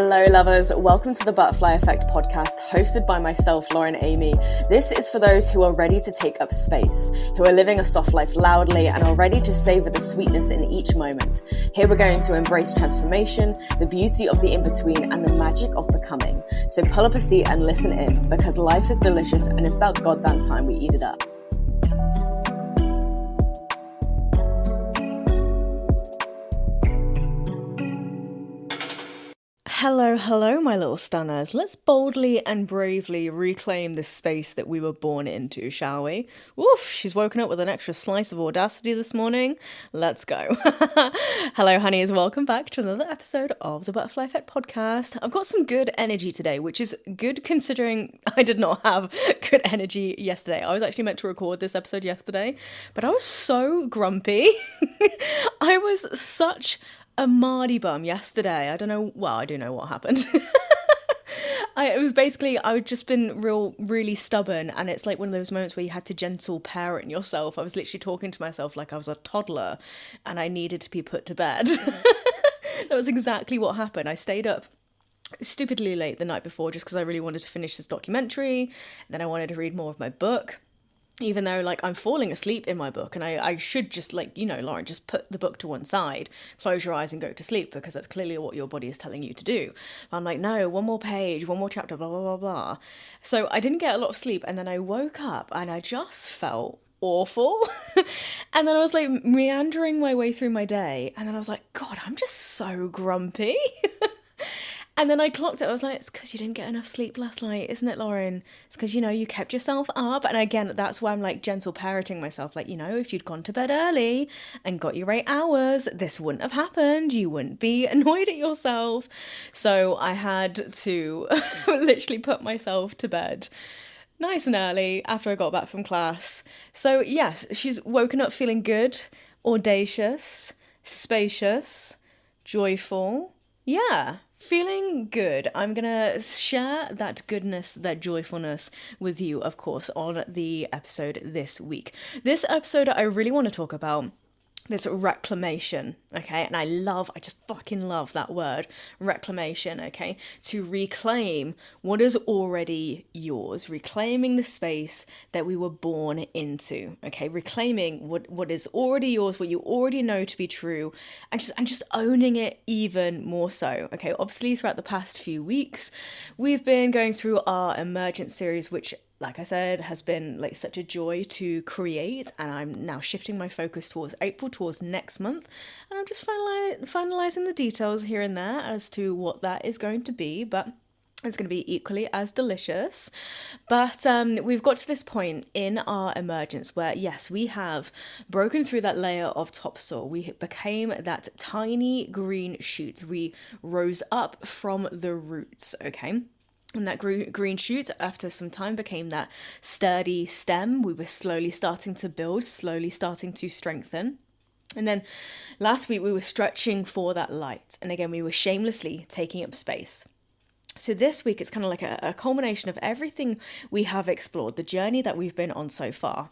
Hello lovers, welcome to the Butterfly Effect podcast hosted by myself, Lauren Amy. This is for those who are ready to take up space, who are living a soft life loudly and are ready to savor the sweetness in each moment. Here we're going to embrace transformation, the beauty of the in-between and the magic of becoming. So pull up a seat and listen in because life is delicious and it's about goddamn time we eat it up. Hello, my little stunners. Let's boldly and bravely reclaim this space that we were born into, shall we? Woof, she's woken up with an extra slice of audacity this morning. Let's go. Hello, honeys. Welcome back to another episode of the Butterfly Effect podcast. I've got some good energy today, which is good considering I did not have good energy yesterday. I was actually meant to record this episode yesterday, but I was so grumpy. I was such a Mardy bum yesterday. I do know what happened. I've just been really stubborn, and it's like one of those moments where you had to gentle parent yourself. I was literally talking to myself like I was a toddler and I needed to be put to bed. That was exactly what happened. I stayed up stupidly late the night before just because I really wanted to finish this documentary. Then I wanted to read more of my book. Even though, like, I'm falling asleep in my book and I should just, like, Lauren, just put the book to one side, close your eyes and go to sleep because that's clearly what your body is telling you to do. But I'm like, no, one more page, one more chapter, blah, blah, blah, blah. So I didn't get a lot of sleep and then I woke up and I just felt awful. And then I was, like, meandering my way through my day and then I was like, God, I'm just so grumpy. And then I clocked it. I was like, it's because you didn't get enough sleep last night, isn't it, Lauren? It's because, you kept yourself up. And again, that's why I'm like gentle parenting myself. Like, if you'd gone to bed early and got your 8 hours, this wouldn't have happened. You wouldn't be annoyed at yourself. So I had to literally put myself to bed nice and early after I got back from class. So yes, she's woken up feeling good, audacious, spacious, joyful. Yeah. Feeling good. I'm going to share that goodness, that joyfulness with you, of course, on the episode this week. This episode, I really want to talk about this reclamation, okay? And I just fucking love that word, reclamation, okay? To reclaim what is already yours, reclaiming the space that we were born into, okay? Reclaiming what is already yours, what you already know to be true, and just owning it even more so, okay? Obviously, throughout the past few weeks, we've been going through our emergence series, which, like I said, has been like such a joy to create, and I'm now shifting my focus towards April, towards next month, and I'm just finalising the details here and there as to what that is going to be, but it's going to be equally as delicious. But we've got to this point in our emergence where, yes, we have broken through that layer of topsoil. We became that tiny green shoot. We rose up from the roots, okay? And that green shoot, after some time, became that sturdy stem. We were slowly starting to build, slowly starting to strengthen. And then last week we were stretching for that light. And again, we were shamelessly taking up space. So this week it's kind of like a culmination of everything we have explored, the journey that we've been on so far,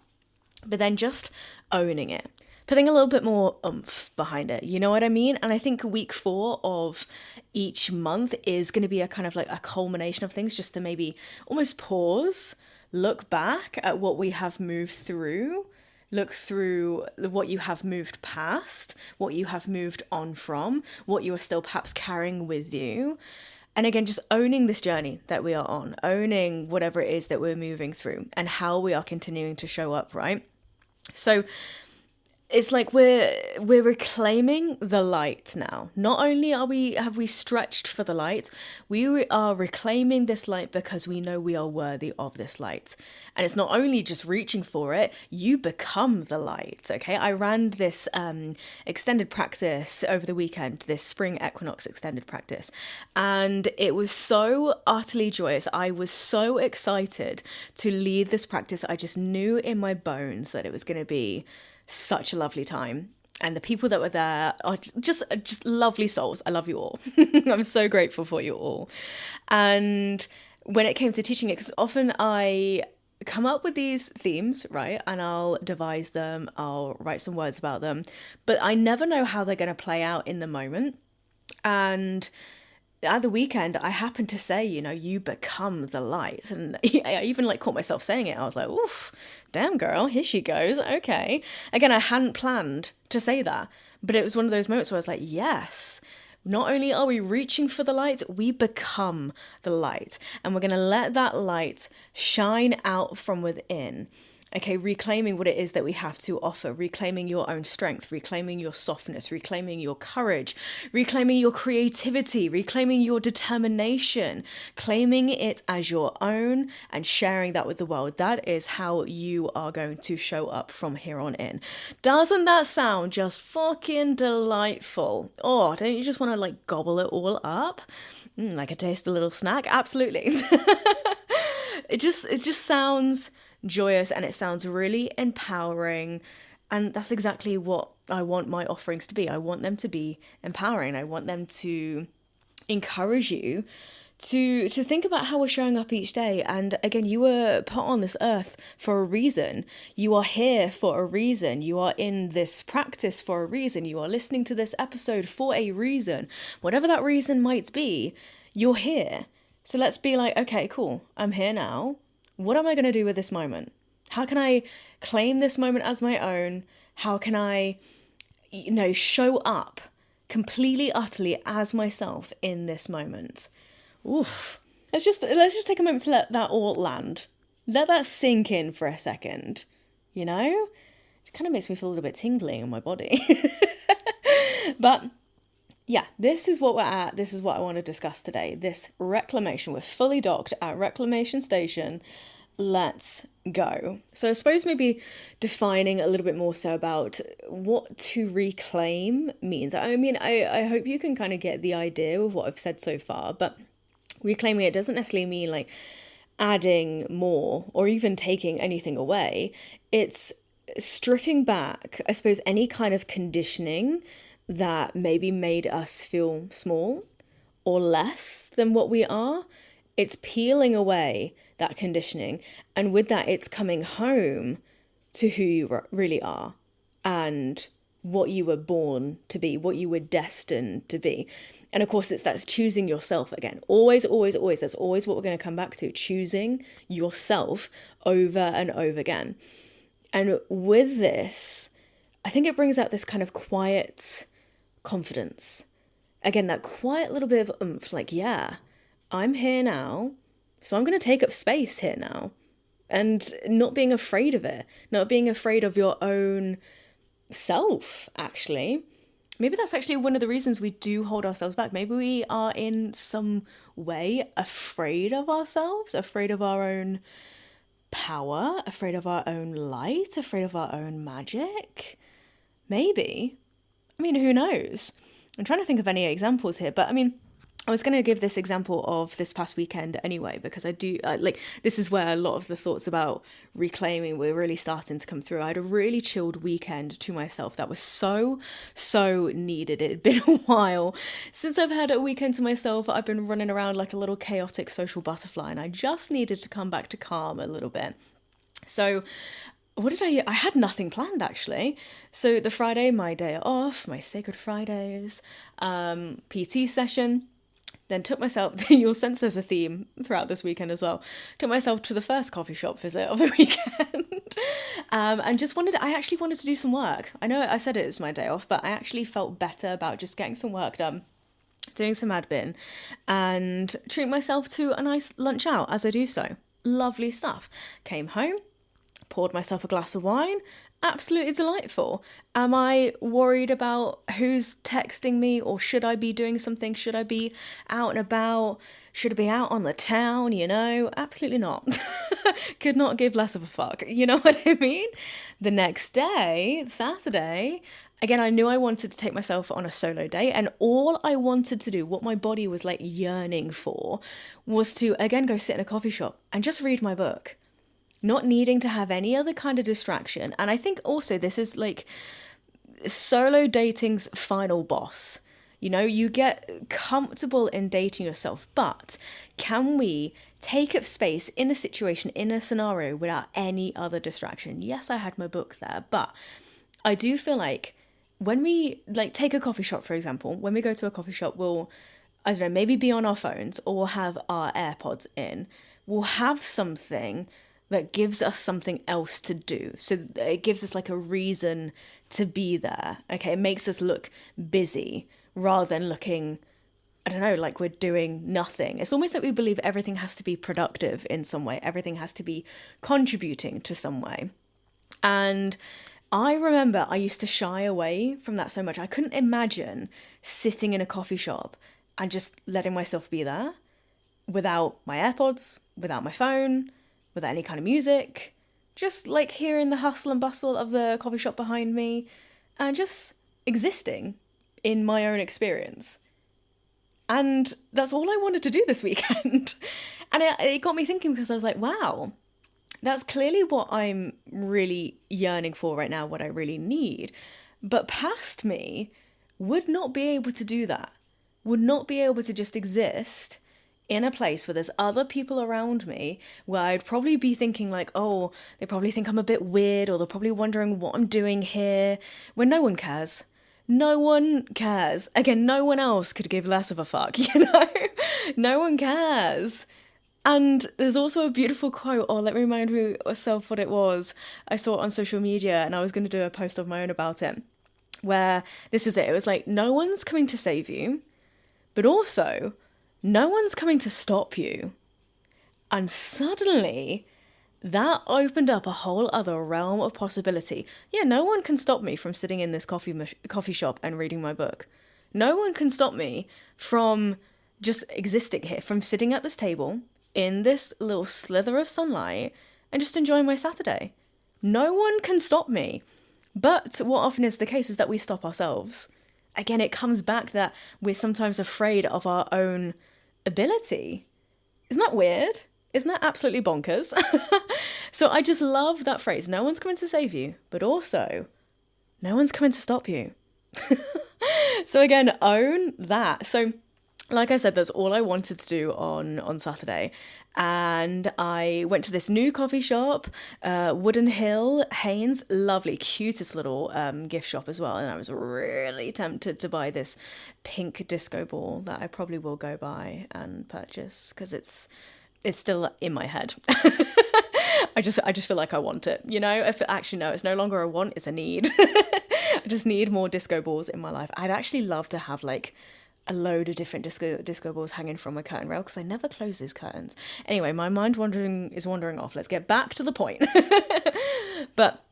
but then just owning it. Putting a little bit more oomph behind it, you know what I mean? And I think week 4 of each month is going to be a kind of like a culmination of things, just to maybe almost pause, look back at what we have moved through, look through what you have moved past, what you have moved on from, what you are still perhaps carrying with you. And again, just owning this journey that we are on, owning whatever it is that we're moving through and how we are continuing to show up, right? So it's like we're reclaiming the light now. Not only have we stretched for the light, we are reclaiming this light because we know we are worthy of this light. And it's not only just reaching for it, you become the light, okay? I ran this extended practice over the weekend, this spring equinox extended practice, and it was so utterly joyous. I was so excited to lead this practice. I just knew in my bones that it was going to be such a lovely time. And the people that were there are just lovely souls. I love you all. I'm so grateful for you all. And when it came to teaching it, because often I come up with these themes, right? And I'll devise them, I'll write some words about them, but I never know how they're going to play out in the moment. And at the weekend, I happened to say, you become the light. And I even like caught myself saying it. I was like, oof, damn girl, here she goes. Okay. Again, I hadn't planned to say that, but it was one of those moments where I was like, yes, not only are we reaching for the light, we become the light. And we're going to let that light shine out from within. Okay, reclaiming what it is that we have to offer, reclaiming your own strength, reclaiming your softness, reclaiming your courage, reclaiming your creativity, reclaiming your determination, claiming it as your own and sharing that with the world. That is how you are going to show up from here on in. Doesn't that sound just fucking delightful? Oh, don't you just want to like gobble it all up? Like a tasty little snack? Absolutely. It just sounds joyous, and it sounds really empowering, and that's exactly what I want my offerings to be. I want them to be empowering. I want them to encourage you to think about how we're showing up each day. And again, you were put on this earth for a reason. You are here for a reason. You are in this practice for a reason. You are listening to this episode for a reason. Whatever that reason might be, you're here. So let's be like, okay, cool, I'm here now. What am I going to do with this moment? How can I claim this moment as my own? How can I, show up completely, utterly as myself in this moment? Oof. Let's just take a moment to let that all land. Let that sink in for a second. It kind of makes me feel a little bit tingly in my body. But yeah, this is what we're at. This is what I want to discuss today. This reclamation. We're fully docked at Reclamation Station. Let's go. So I suppose maybe defining a little bit more so about what to reclaim means. I mean, I hope you can kind of get the idea of what I've said so far, but reclaiming it doesn't necessarily mean like adding more or even taking anything away. It's stripping back, I suppose, any kind of conditioning that maybe made us feel small or less than what we are. It's peeling away that conditioning, and with that, it's coming home to who you really are and what you were born to be, what you were destined to be. And of course, that's choosing yourself again. Always, always, always. That's always what we're going to come back to, choosing yourself over and over again. And with this, I think it brings out this kind of quiet confidence. Again, that quiet little bit of oomph, like, yeah, I'm here now, so I'm going to take up space here now. And not being afraid of it, not being afraid of your own self, actually. Maybe that's actually one of the reasons we do hold ourselves back. Maybe we are in some way afraid of ourselves, afraid of our own power, afraid of our own light, afraid of our own magic. Maybe. I mean, who knows? I'm trying to think of any examples here, but I mean, I was going to give this example of this past weekend anyway, because I do, this is where a lot of the thoughts about reclaiming were really starting to come through. I had a really chilled weekend to myself that was so, so needed. It had been a while since I've had a weekend to myself. I've been running around like a little chaotic social butterfly, and I just needed to come back to calm a little bit. So I had nothing planned, actually. So the Friday, my day off, my sacred Fridays, PT session, then took myself, you'll sense there's a theme throughout this weekend as well, took myself to the first coffee shop visit of the weekend, and I actually wanted to do some work. I know I said it was my day off, but I actually felt better about just getting some work done, doing some admin, and treat myself to a nice lunch out as I do so. Lovely stuff. Came home, poured myself a glass of wine. Absolutely delightful. Am I worried about who's texting me, or should I be doing something? Should I be out and about? Should I be out on the town, Absolutely not. Could not give less of a fuck. You know what I mean? The next day, Saturday, again, I knew I wanted to take myself on a solo day, and all I wanted to do, what my body was like yearning for, was to, again, go sit in a coffee shop and just read my book. Not needing to have any other kind of distraction. And I think also this is like solo dating's final boss. You get comfortable in dating yourself, but can we take up space in a situation, in a scenario, without any other distraction? Yes, I had my book there, but I do feel like when we take a coffee shop, for example, when we go to a coffee shop, we'll I don't know, maybe be on our phones or have our AirPods in, we'll have something that gives us something else to do. So it gives us like a reason to be there. Okay, it makes us look busy rather than looking, I don't know, like we're doing nothing. It's almost like we believe everything has to be productive in some way. Everything has to be contributing to some way. And I remember I used to shy away from that so much. I couldn't imagine sitting in a coffee shop and just letting myself be there without my AirPods, without my phone, without any kind of music, just like hearing the hustle and bustle of the coffee shop behind me and just existing in my own experience. And that's all I wanted to do this weekend. And it got me thinking, because I was like, wow, that's clearly what I'm really yearning for right now, what I really need. But past me would not be able to do that, would not be able to just exist in a place where there's other people around me, where I'd probably be thinking like, oh, they probably think I'm a bit weird, or they're probably wondering what I'm doing here, when no one cares. No one cares. Again, no one else could give less of a fuck, you know? No one cares. And there's also a beautiful quote, let me remind myself what it was. I saw it on social media and I was going to do a post of my own about it, where this is it. It was like, no one's coming to save you, but also no one's coming to stop you. And suddenly that opened up a whole other realm of possibility. Yeah, no one can stop me from sitting in this coffee shop and reading my book. No one can stop me from just existing here, from sitting at this table in this little slither of sunlight and just enjoying my Saturday. No one can stop me. But what often is the case is that we stop ourselves. Again, it comes back that we're sometimes afraid of our own ability. Isn't that weird? Isn't that absolutely bonkers? So I just love that phrase. No one's coming to save you, but also no one's coming to stop you. So again, own that. So like I said, that's all I wanted to do on Saturday. And I went to this new coffee shop, Wooden Hill, Haynes, lovely, cutest little gift shop as well. And I was really tempted to buy this pink disco ball that I probably will go buy and purchase, because it's still in my head. I just feel like I want it, you know? Actually, no, it's no longer a want, it's a need. I just need more disco balls in my life. I'd actually love to have like a load of different disco balls hanging from my curtain rail, because I never close these curtains. Anyway, my mind is wandering off. Let's get back to the point. But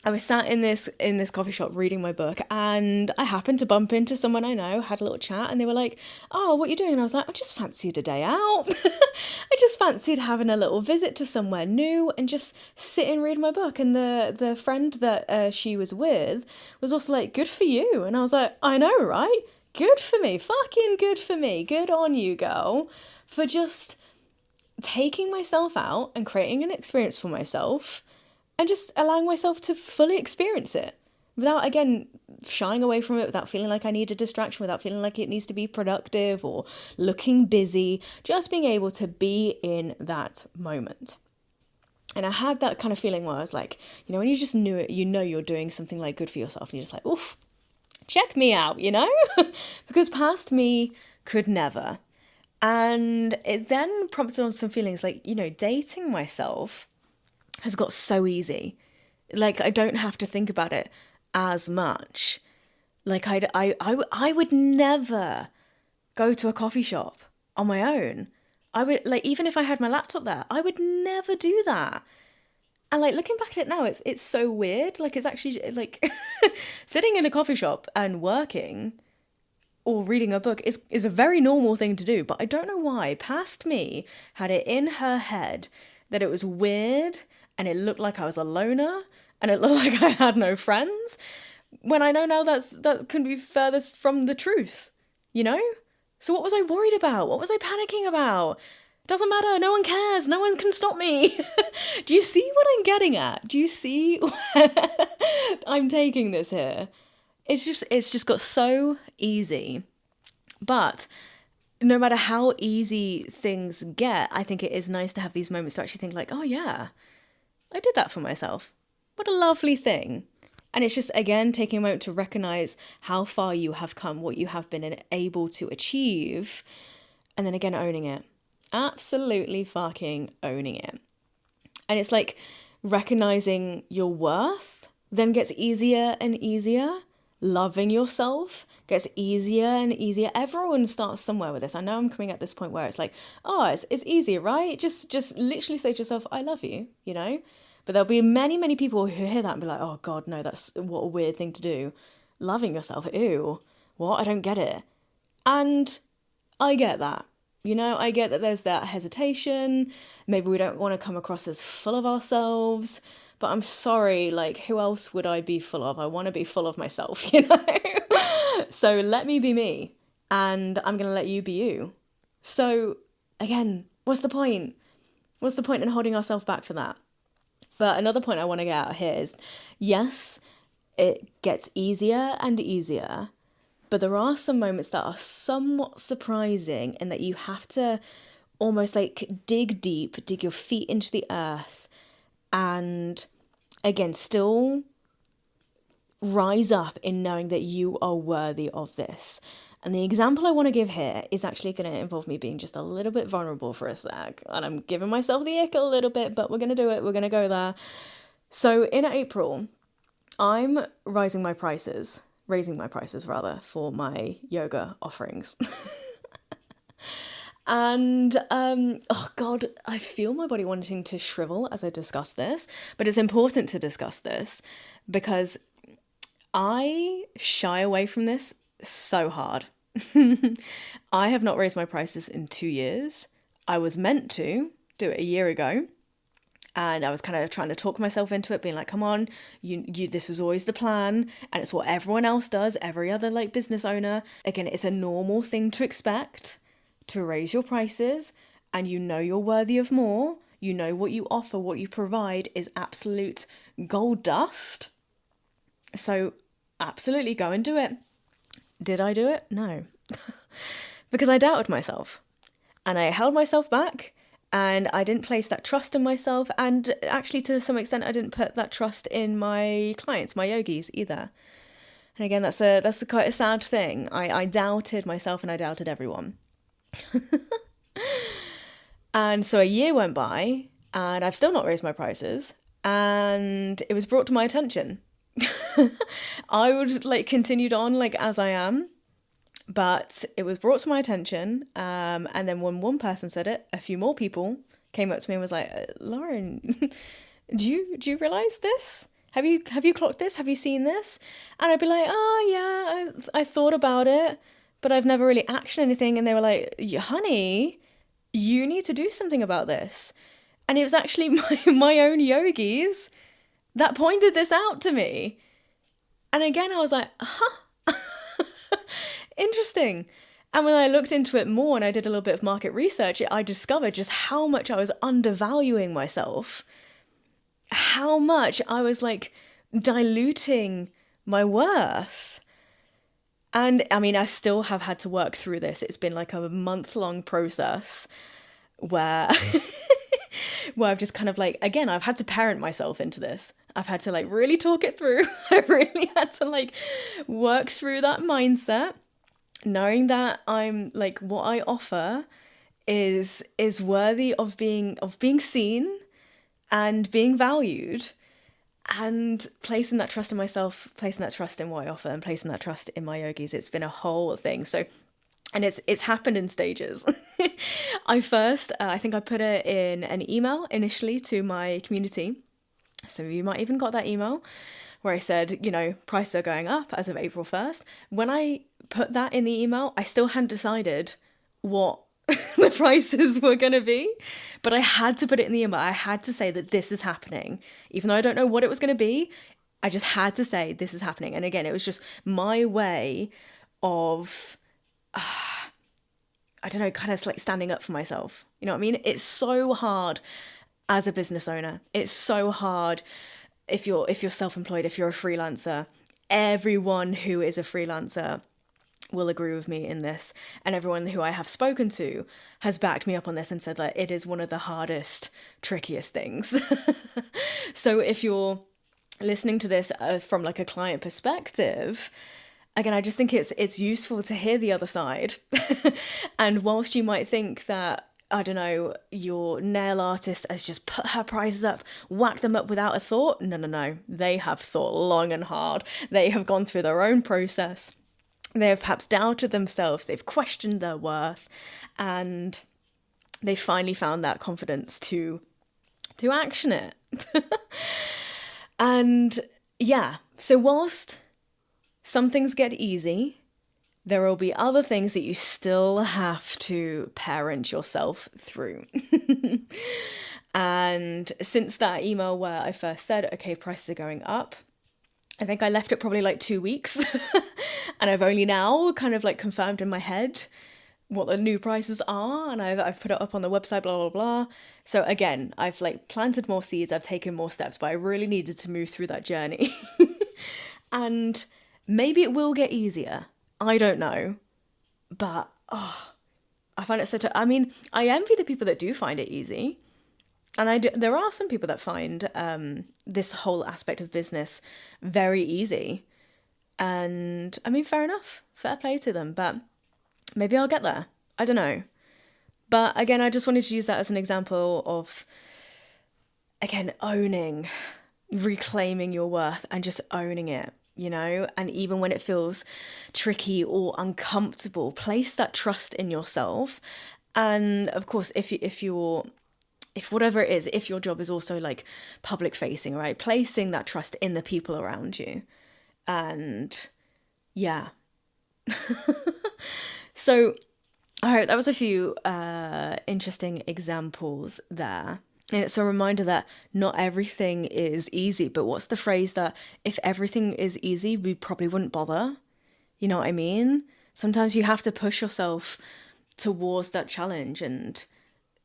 I was sat in this coffee shop reading my book, and I happened to bump into someone I know, had a little chat, and they were like, oh, what are you doing? And I was like, I just fancied a day out. I just fancied having a little visit to somewhere new and just sit and read my book. And the friend that she was with was also like, good for you. And I was like, I know, right? Good for me. Fucking good for me. Good on you, girl, for just taking myself out and creating an experience for myself and just allowing myself to fully experience it without, again, shying away from it, without feeling like I need a distraction, without feeling like it needs to be productive or looking busy, just being able to be in that moment. And I had that kind of feeling where I was like, you know, when you just knew it, you know you're doing something like good for yourself, and you're just like, oof, check me out, you know? Because past me could never. And it then prompted on some feelings like, you know, dating myself has got so easy. Like, I don't have to think about it as much. Like, I would never go to a coffee shop on my own. I would, like, even if I had my laptop there, I would never do that. And like, looking back at it now, it's so weird. Like, it's actually like sitting in a coffee shop and working or reading a book is a very normal thing to do. But I don't know why past me had it in her head that it was weird, and it looked like I was a loner, and it looked like I had no friends, when I know now that can be furthest from the truth, you know? So what was I worried about? What was I panicking about? Doesn't matter, no one cares, no one can stop me. Do you see what I'm getting at? Do you see where I'm taking this here? It's just got so easy. But no matter how easy things get, I think it is nice to have these moments to actually think like, oh yeah, I did that for myself. What a lovely thing. And it's just, again, taking a moment to recognize how far you have come, what you have been able to achieve, and then again, owning it. Absolutely fucking owning it. And it's like recognizing your worth then gets easier and easier. Loving yourself gets easier and easier. Everyone starts somewhere with this. I know I'm coming at this point where it's like, oh, it's easy, right? Just literally say to yourself, I love you, you know? But there'll be many, many people who hear that and be like, oh God, no, that's what a weird thing to do. Loving yourself, ew. What? I don't get it. And I get that. You know, I get that there's that hesitation. Maybe we don't want to come across as full of ourselves. But I'm sorry, like, who else would I be full of? I want to be full of myself, you know? So let me be me, and I'm going to let you be you. So, again, what's the point? What's the point in holding ourselves back for that? But another point I want to get out here is, yes, it gets easier and easier, but there are some moments that are somewhat surprising in that you have to almost like dig deep, dig your feet into the earth, and again, still rise up in knowing that you are worthy of this. And the example I want to give here is actually going to involve me being just a little bit vulnerable for a sec. And I'm giving myself the ick a little bit, but we're going to do it. We're going to go there. So in April, I'm raising my prices for my yoga offerings. And, oh God, I feel my body wanting to shrivel as I discuss this, but it's important to discuss this because I shy away from this so hard. I have not raised my prices in 2 years. I was meant to do it a year ago. And I was kind of trying to talk myself into it, being like, come on, you, this is always the plan. And it's what everyone else does, every other like business owner. Again, it's a normal thing to expect, to raise your prices, and you know you're worthy of more. You know what you offer, what you provide is absolute gold dust. So absolutely go and do it. Did I do it? No. Because I doubted myself. And I held myself back. And I didn't place that trust in myself. And actually, to some extent, I didn't put that trust in my clients, my yogis, either. And again, that's quite a sad thing. I doubted myself and I doubted everyone. And so a year went by and I've still not raised my prices. And it was brought to my attention. I would like continued on like as I am. But it was brought to my attention, and then when one person said it, a few more people came up to me and was like, "Lauren, do you realise this? Have you clocked this? Have you seen this?" And I'd be like, "Oh yeah, I thought about it, but I've never really actioned anything." And they were like, "Honey, you need to do something about this." And it was actually my own yogis that pointed this out to me. And again, I was like, "Huh." Interesting. And when I looked into it more and I did a little bit of market research, I discovered just how much I was undervaluing myself, how much I was like diluting my worth. And I mean, I still have had to work through this. It's been like a month-long process where where I've just kind of like, again, I've had to parent myself into this. I've had to like really talk it through. I really had to like work through that mindset, knowing that I'm like what I offer is worthy of being seen and being valued, and placing that trust in myself, placing that trust in what I offer, and placing that trust in my yogis. It's been a whole thing. So, and it's happened in stages. I think I put it in an email initially to my community. So you might even got that email where I said, you know, prices are going up as of April 1st. When I put that in the email, I still hadn't decided what the prices were going to be, but I had to put it in the email. I had to say that this is happening. Even though I don't know what it was going to be, I just had to say this is happening. And again, it was just my way of, I don't know, kind of like standing up for myself. You know what I mean? It's so hard as a business owner. It's so hard if you're self-employed, if you're a freelancer. Everyone who is a freelancer will agree with me in this, and everyone who I have spoken to has backed me up on this and said that it is one of the hardest, trickiest things. So if you're listening to this from like a client perspective, again, I just think it's useful to hear the other side. And whilst you might think that, I don't know, your nail artist has just put her prices up, whacked them up without a thought, no. They have thought long and hard. They have gone through their own process. They have perhaps doubted themselves. They've questioned their worth, and they finally found that confidence to action it. And yeah, so whilst some things get easy, there will be other things that you still have to parent yourself through. And since that email where I first said, okay, prices are going up, I think I left it probably like 2 weeks. And I've only now kind of like confirmed in my head what the new prices are, and I've put it up on the website, blah, blah, blah. So again, I've like planted more seeds, I've taken more steps, but I really needed to move through that journey. And maybe it will get easier. I don't know. But, I find it I mean, I envy the people that do find it easy. And there are some people that find this whole aspect of business very easy. And I mean, fair enough. Fair play to them. But maybe I'll get there. I don't know. But again, I just wanted to use that as an example of, again, owning, reclaiming your worth and just owning it, you know? And even when it feels tricky or uncomfortable, place that trust in yourself. And of course, if whatever it is, if your job is also like public facing, right? Placing that trust in the people around you. And yeah. So I hope that was a few interesting examples there. And it's a reminder that not everything is easy. But what's the phrase that if everything is easy, we probably wouldn't bother? You know what I mean? Sometimes you have to push yourself towards that challenge, and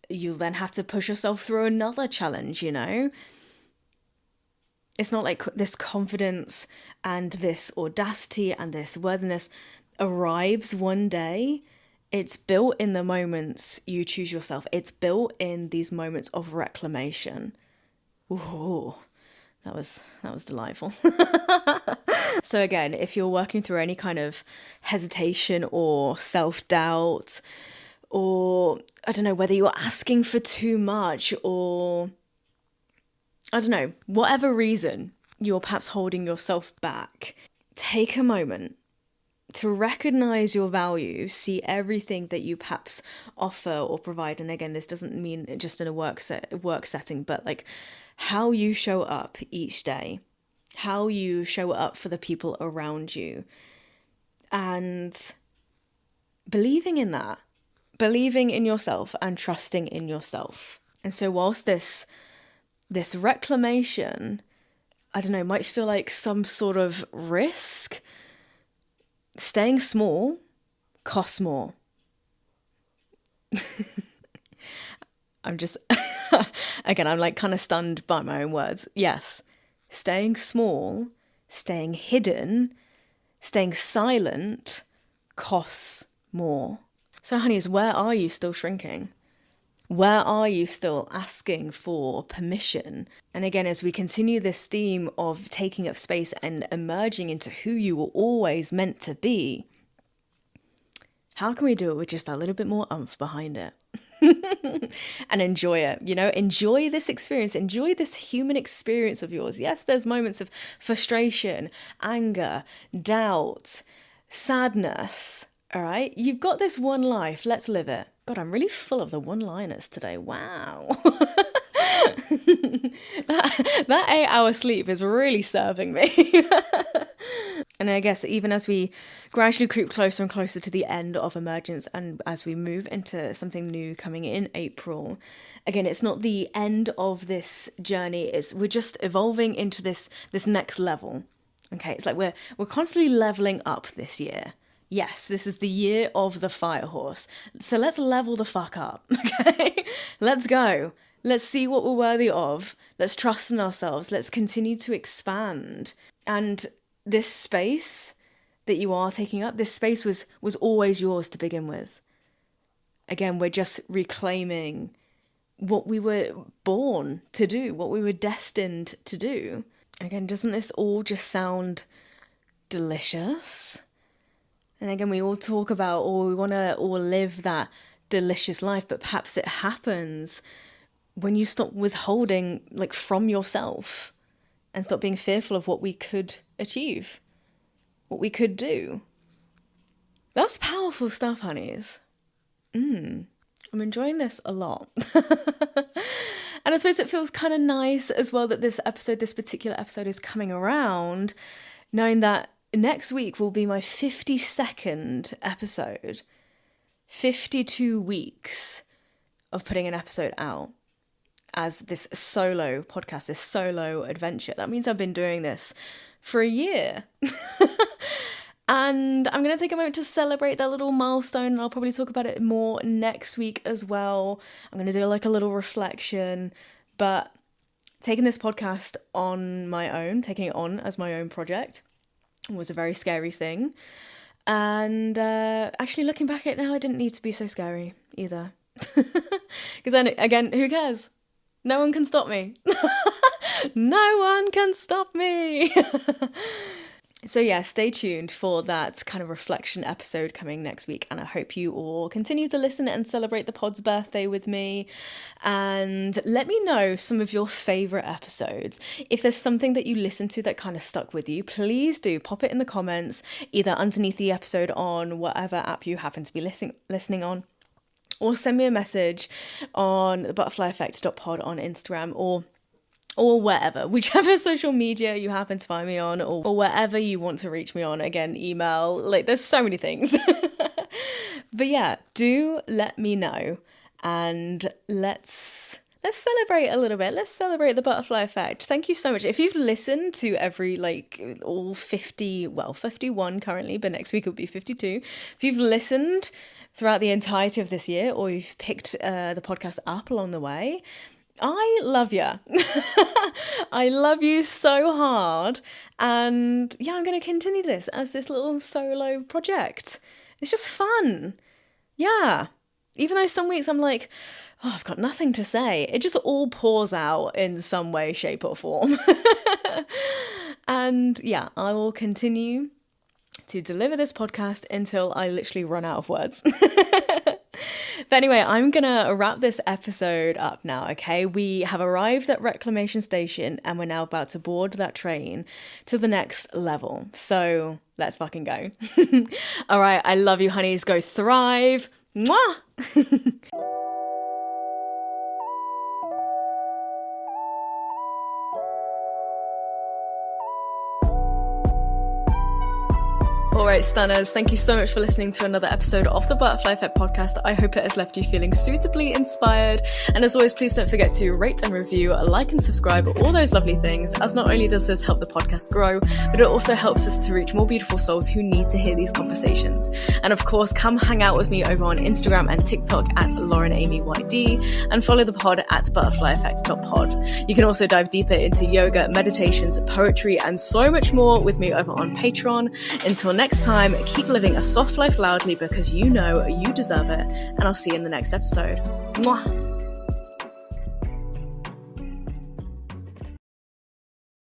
you'll then have to push yourself through another challenge, you know? It's not like this confidence and this audacity and this worthiness arrives one day. It's built in the moments you choose yourself. It's built in these moments of reclamation. Ooh, that was delightful. So again, if you're working through any kind of hesitation or self-doubt, or I don't know, whether you're asking for too much, or I don't know, whatever reason you're perhaps holding yourself back, take a moment to recognize your value, see everything that you perhaps offer or provide. And again, this doesn't mean just in a work setting, but like how you show up each day, how you show up for the people around you, and believing in that, believing in yourself and trusting in yourself. And so whilst this reclamation, I don't know, might feel like some sort of risk, staying small costs more. I'm just, again, I'm like kind of stunned by my own words. Yes, staying small, staying hidden, staying silent costs more. So honeys, where are you still shrinking? Where are you still asking for permission? And again, as we continue this theme of taking up space and emerging into who you were always meant to be, how can we do it with just a little bit more oomph behind it? And enjoy it, you know, enjoy this experience, enjoy this human experience of yours. Yes, there's moments of frustration, anger, doubt, sadness. All right, you've got this one life, let's live it. God, I'm really full of the one-liners today. Wow. that 8-hour sleep is really serving me. And I guess even as we gradually creep closer and closer to the end of emergence, and as we move into something new coming in April, again, it's not the end of this journey. We're just evolving into this next level. Okay, it's like we're constantly leveling up this year. Yes, this is the year of the fire horse. So let's level the fuck up, okay? Let's go. Let's see what we're worthy of. Let's trust in ourselves. Let's continue to expand. And this space that you are taking up, this space was always yours to begin with. Again, we're just reclaiming what we were born to do, what we were destined to do. Again, doesn't this all just sound delicious? And again, we all talk about, we want to all live that delicious life, but perhaps it happens when you stop withholding from yourself and stop being fearful of what we could achieve, what we could do. That's powerful stuff, honeys. I'm enjoying this a lot. And I suppose it feels kind of nice as well that this particular episode is coming around, knowing that next week will be my 52nd episode. 52 weeks of putting an episode out as this solo podcast, this solo adventure. That means I've been doing this for a year. And I'm going to take a moment to celebrate that little milestone, and I'll probably talk about it more next week as well. I'm going to do a little reflection, but taking this podcast on my own, taking it on as my own project was a very scary thing. And actually looking back at it now, I didn't need to be so scary either. Because then again, who cares? No one can stop me. No one can stop me. So yeah, stay tuned for that kind of reflection episode coming next week. And I hope you all continue to listen and celebrate the pod's birthday with me. And let me know some of your favourite episodes. If there's something that you listened to that kind of stuck with you, please do pop it in the comments, either underneath the episode on whatever app you happen to be listening on, or send me a message on the butterflyeffect.pod on Instagram, or wherever, whichever social media you happen to find me on, or wherever you want to reach me on. Again, email, there's so many things. But yeah, do let me know, and let's celebrate a little bit. Let's celebrate the butterfly effect. Thank you so much. If you've listened to every, all 51 currently, but next week it'll be 52. If you've listened throughout the entirety of this year, or you've picked the podcast up along the way, I love you. I love you so hard. And yeah, I'm going to continue this as this little solo project. It's just fun. Yeah. Even though some weeks I'm like, I've got nothing to say. It just all pours out in some way, shape or form. And yeah, I will continue to deliver this podcast until I literally run out of words. But anyway, I'm going to wrap this episode up now, okay? We have arrived at Reclamation Station and we're now about to board that train to the next level. So let's fucking go. All right, I love you, honeys. Go thrive. Mwah! Alright, stunners, thank you so much for listening to another episode of the Butterfly Effect podcast. I hope it has left you feeling suitably inspired. And as always, please don't forget to rate and review, like and subscribe, all those lovely things, as not only does this help the podcast grow, but it also helps us to reach more beautiful souls who need to hear these conversations. And of course, come hang out with me over on Instagram and TikTok at LaurenAmyYD, and follow the pod at butterflyeffect.pod. You can also dive deeper into yoga, meditations, poetry, and so much more with me over on Patreon. Until next time, keep living a soft life loudly because you know you deserve it, and I'll see you in the next episode. Mwah!